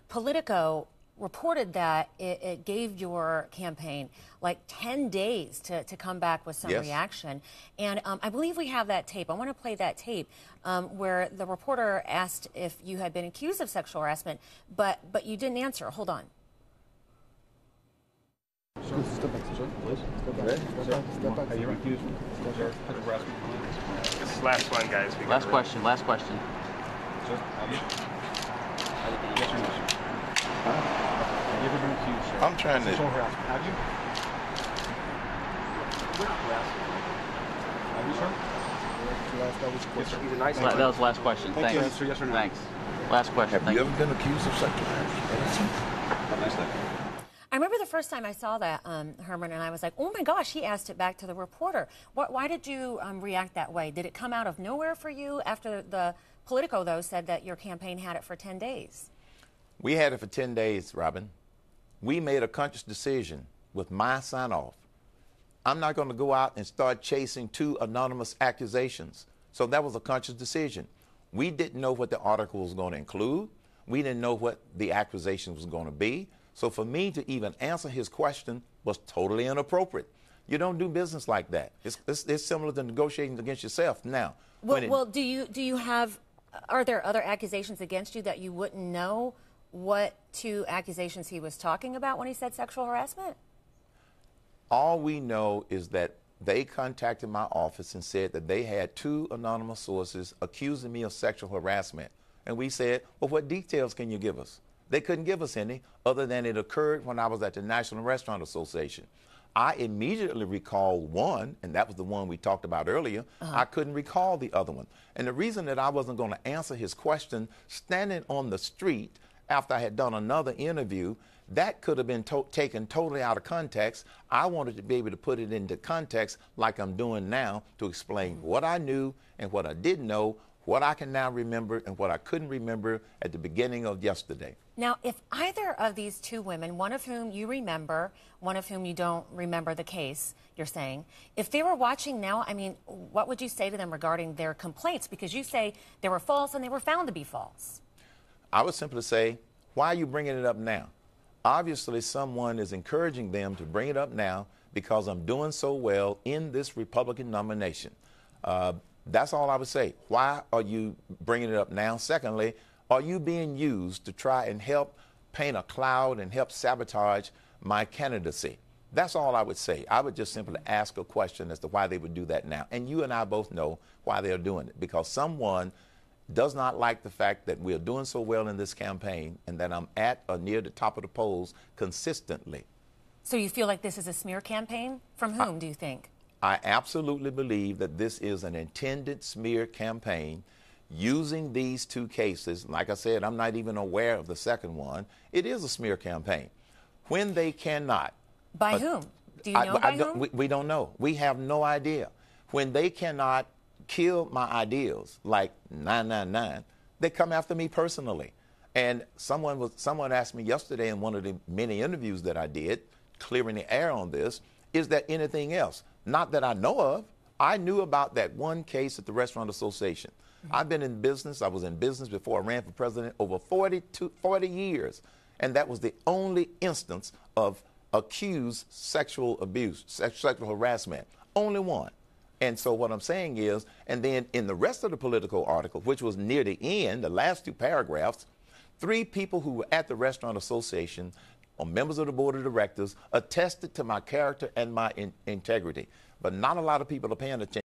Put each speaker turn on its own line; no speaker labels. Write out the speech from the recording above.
Politico reported that it gave your campaign like 10 days to come back with some reaction. And I believe we have that tape. I want to play that tape where the reporter asked if you had been accused of sexual harassment, but you didn't answer. Hold on.
Sir, step back, sir. Please. Step back. Are you accused of harassment?
This is last one, guys.
Last question. Last question.
Sir, have you? Yes or no, sir? Have you ever been accused, sir?
I'm trying to.
Sexual harassment. Have you? We're not harassing. Have you, sir? That was a question.
That was the last question.
Thank you.
Thanks.
Sir, yes or no?
Thanks. Last question.
Have you ever been accused of sexual harassment?
Have a nice day.
I remember the first time I saw that, Herman, and I was like, oh my gosh, he asked it back to the reporter. Why did you react that way? Did it come out of nowhere for you after the Politico, though, said that your campaign had it for 10 days?
We had it for 10 days, Robin. We made a conscious decision with my sign-off. I'm not going to go out and start chasing 2 anonymous accusations. So that was a conscious decision. We didn't know what the article was going to include. We didn't know what the accusation was going to be. So for me to even answer his question was totally inappropriate. You don't do business like that. It's similar to negotiating against yourself. Now,
well, do you have? Are there other accusations against you that you wouldn't know what 2 accusations he was talking about when he said sexual harassment?
All we know is that they contacted my office and said that they had 2 anonymous sources accusing me of sexual harassment. And we said, well, what details can you give us? They couldn't give us any other than it occurred when I was at the National Restaurant Association. I immediately recalled one, and that was the one we talked about earlier. I couldn't recall the other one. And the reason that I wasn't going to answer his question standing on the street after I had done another interview, that could have been taken totally out of context. I wanted to be able to put it into context like I'm doing now to explain what I knew and what I didn't know, what I can now remember and what I couldn't remember at the beginning of yesterday.
Now, if either of these 2 women, one of whom you remember, one of whom you don't remember the case, you're saying, if they were watching now, I mean, what would you say to them regarding their complaints? Because you say they were false and they were found to be false.
I would simply say, why are you bringing it up now? Obviously, someone is encouraging them to bring it up now because I'm doing so well in this Republican nomination. That's all I would say. Why are you bringing it up now? Secondly, are you being used to try and help paint a cloud and help sabotage my candidacy? That's all I would say. I would just simply ask a question as to why they would do that now. And you and I both know why they're doing it. Because someone does not like the fact that we're doing so well in this campaign and that I'm at or near the top of the polls consistently.
So you feel like this is a smear campaign? From whom, do you think?
I absolutely believe that this is an intended smear campaign using these 2 cases. Like I said, I'm not even aware of the second one. It is a smear campaign. When they cannot.
By whom? Do you know by whom?
We don't know. We have no idea. When they cannot kill my ideals, like 999, they come after me personally. And someone asked me yesterday in one of the many interviews that I did, clearing the air on this, is there anything else? Not that I know of. I knew about that one case at the Restaurant Association. I've been in business. I was in business before I ran for president over 40 years. And that was the only instance of accused sexual abuse, sexual harassment. Only one. And so what I'm saying is, and then in the rest of the Politico article, which was near the end, the last 2 paragraphs, 3 people who were at the Restaurant Association or members of the board of directors attested to my character and my integrity. But not a lot of people are paying attention.